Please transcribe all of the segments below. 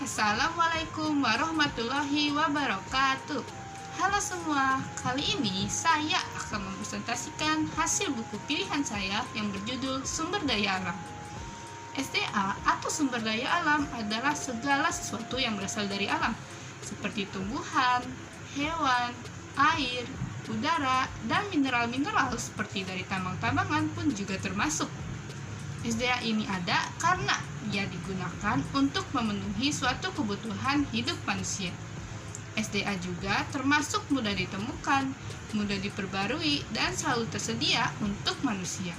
Assalamualaikum warahmatullahi wabarakatuh. Halo semua, kali ini saya akan mempresentasikan hasil buku pilihan saya yang berjudul Sumber Daya Alam. SDA atau sumber daya alam adalah segala sesuatu yang berasal dari alam, seperti tumbuhan, hewan, air, udara, dan mineral-mineral seperti dari tambang-tambangan pun juga termasuk. SDA ini ada karena ia digunakan untuk memenuhi suatu kebutuhan hidup manusia. SDA juga termasuk mudah ditemukan, mudah diperbarui, dan selalu tersedia untuk manusia.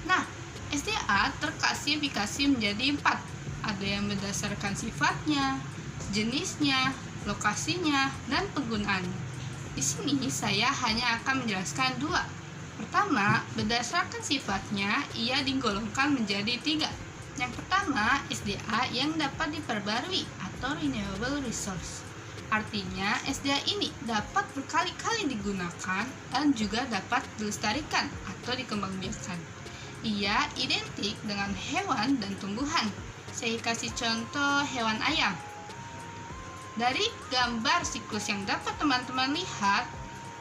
Nah, SDA terklasifikasi menjadi 4. Ada yang berdasarkan sifatnya, jenisnya, lokasinya, dan penggunaannya. Di sini saya hanya akan menjelaskan 2. Pertama, berdasarkan sifatnya, ia digolongkan menjadi 3. Yang pertama, SDA yang dapat diperbarui atau renewable resource. Artinya, SDA ini dapat berkali-kali digunakan dan juga dapat dilestarikan atau dikembangbiakan. Ia identik dengan hewan dan tumbuhan. Saya kasih contoh hewan ayam. Dari gambar siklus yang dapat teman-teman lihat,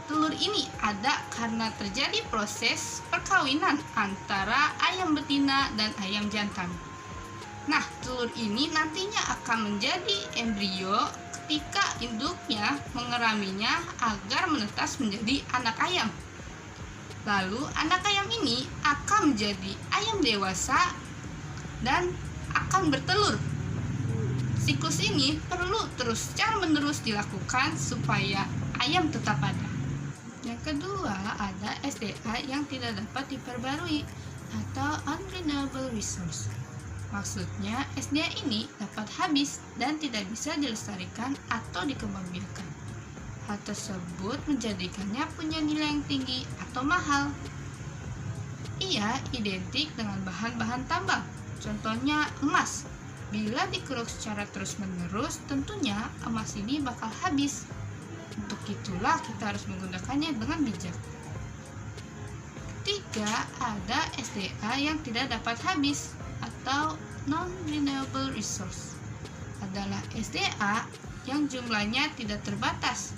telur ini ada karena terjadi proses perkawinan antara ayam betina dan ayam jantan. Nah, telur ini nantinya akan menjadi embrio ketika induknya mengeraminya agar menetas menjadi anak ayam. Lalu, anak ayam ini akan menjadi ayam dewasa dan akan bertelur. Siklus ini perlu terus secara-menerus dilakukan supaya ayam tetap ada. Yang kedua, ada SDA yang tidak dapat diperbarui atau unrenewable resource. Maksudnya, SDA ini dapat habis dan tidak bisa dilestarikan atau dikembangbiakan. Hal tersebut menjadikannya punya nilai yang tinggi atau mahal. Ia identik dengan bahan-bahan tambang, contohnya emas. Bila dikeruk secara terus-menerus, tentunya emas ini bakal habis. Untuk itulah kita harus menggunakannya dengan bijak. Ketiga, ada SDA yang tidak dapat habis atau non-renewable resource. Adalah SDA yang jumlahnya tidak terbatas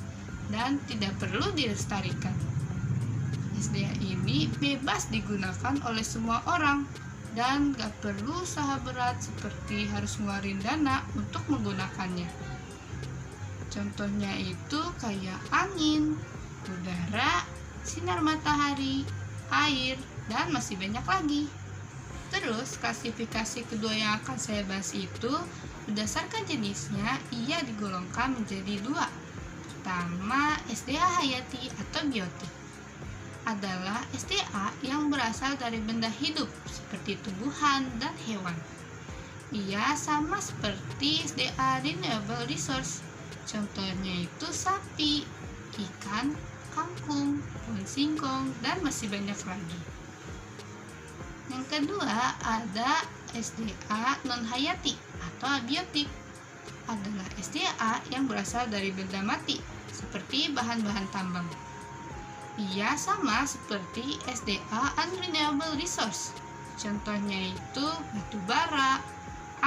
dan tidak perlu dilestarikan. SDA ini bebas digunakan oleh semua orang dan gak perlu usaha berat seperti harus ngeluarin dana untuk menggunakannya. Contohnya itu kayak angin, udara, sinar matahari, air, dan masih banyak lagi. Terus, klasifikasi kedua yang akan saya bahas itu, berdasarkan jenisnya, ia digolongkan menjadi 2. Pertama, SDA hayati atau biotik. Adalah SDA yang berasal dari benda hidup, seperti tumbuhan dan hewan. Ia sama seperti SDA renewable resource. Contohnya itu sapi, ikan, kangkung, pohon singkong, dan masih banyak lagi. Yang kedua, ada SDA non-hayati atau abiotik. Adalah SDA yang berasal dari benda mati, seperti bahan-bahan tambang. Ia sama seperti SDA unrenewable resource. Contohnya itu batu bara,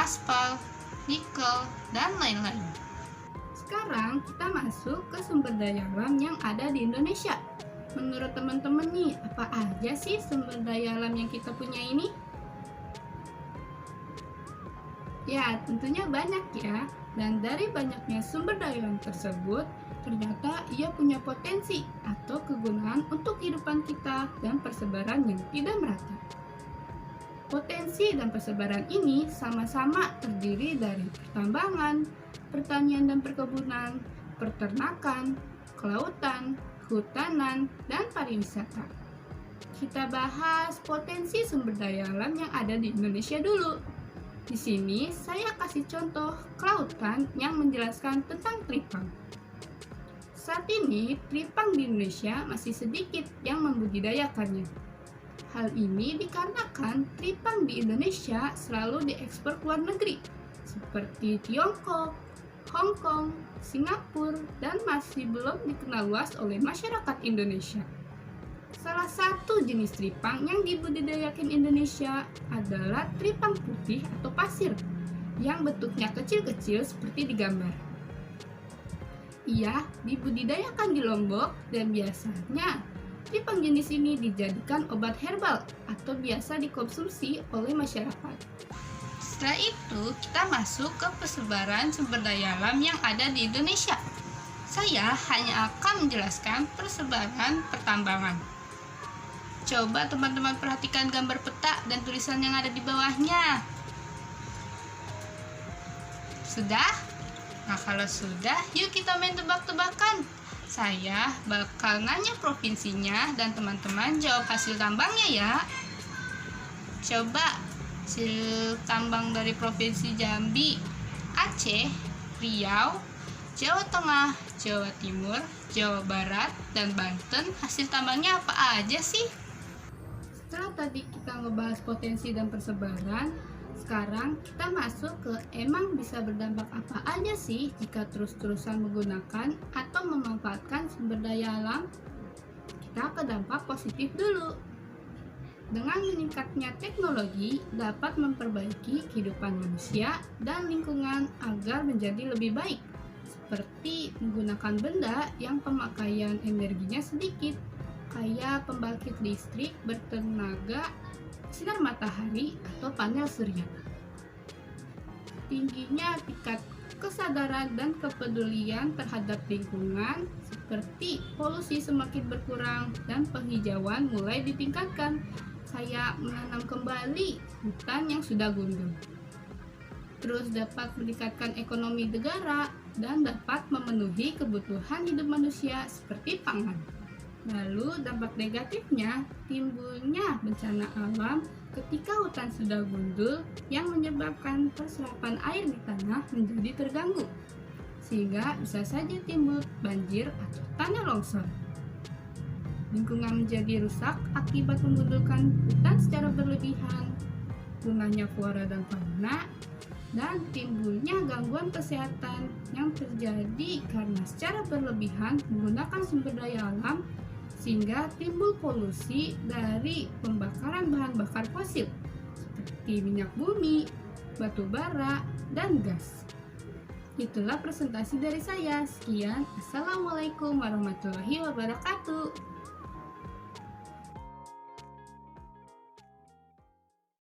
aspal, nikel, dan lain-lain. Sekarang kita masuk ke sumber daya alam yang ada di Indonesia. Menurut teman-teman nih, apa aja sih sumber daya alam yang kita punya ini? Ya, tentunya banyak ya. Dan dari banyaknya sumber daya alam tersebut, ternyata ia punya potensi atau kegunaan untuk kehidupan kita dan persebaran yang tidak merata. Potensi dan persebaran ini sama-sama terdiri dari pertambangan, pertanian dan perkebunan, peternakan, kelautan, kehutanan, dan pariwisata. Kita bahas potensi sumber daya alam yang ada di Indonesia dulu. Di sini saya kasih contoh kelautan yang menjelaskan tentang teripang. Saat ini, teripang di Indonesia masih sedikit yang membudidayakannya. Hal ini dikarenakan teripang di Indonesia selalu diekspor ke luar negeri, seperti Tiongkok, Hong Kong, Singapura, dan masih belum dikenal luas oleh masyarakat Indonesia. Salah satu jenis teripang yang dibudidayakan Indonesia adalah teripang putih atau pasir. yang bentuknya kecil-kecil seperti di gambar. Ia dibudidayakan di Lombok dan biasanya tripang jenis ini dijadikan obat herbal atau biasa dikonsumsi oleh masyarakat. Setelah itu, kita masuk ke persebaran sumber daya alam yang ada di Indonesia. Saya hanya akan menjelaskan persebaran pertambangan. Coba teman-teman perhatikan gambar peta dan tulisan yang ada di bawahnya. Sudah? Nah, kalau sudah, yuk kita main tebak-tebakan. Saya bakal nanya provinsinya dan teman-teman jawab hasil tambangnya ya. Coba hasil tambang dari Provinsi Jambi, Aceh, Riau, Jawa Tengah, Jawa Timur, Jawa Barat, dan Banten, hasil tambangnya apa aja sih? Setelah tadi kita ngebahas potensi dan persebaran, sekarang kita masuk ke emang bisa berdampak apa aja sih jika terus-terusan menggunakan atau memanfaatkan sumber daya alam? Kita ke dampak positif dulu. Dengan meningkatnya teknologi dapat memperbaiki kehidupan manusia dan lingkungan agar menjadi lebih baik, seperti menggunakan benda yang pemakaian energinya sedikit, kayak pembangkit listrik bertenaga sinar matahari atau panel surya. Tingginya tingkat kesadaran dan kepedulian terhadap lingkungan seperti polusi semakin berkurang dan penghijauan mulai ditingkatkan, kayak menanam kembali hutan yang sudah gundul. Terus dapat meningkatkan ekonomi negara dan dapat memenuhi kebutuhan hidup manusia seperti pangan. Lalu dampak negatifnya timbulnya bencana alam ketika hutan sudah gundul yang menyebabkan perserapan air di tanah menjadi terganggu, sehingga bisa saja timbul banjir atau tanah longsor. Lingkungan menjadi rusak akibat menggundulkan hutan secara berlebihan, punahnya flora dan fauna, dan timbulnya gangguan kesehatan yang terjadi karena secara berlebihan menggunakan sumber daya alam, sehingga timbul polusi dari pembakaran bahan bakar fosil seperti minyak bumi, batu bara, dan gas. Itulah presentasi dari saya. Sekian, Assalamualaikum warahmatullahi wabarakatuh.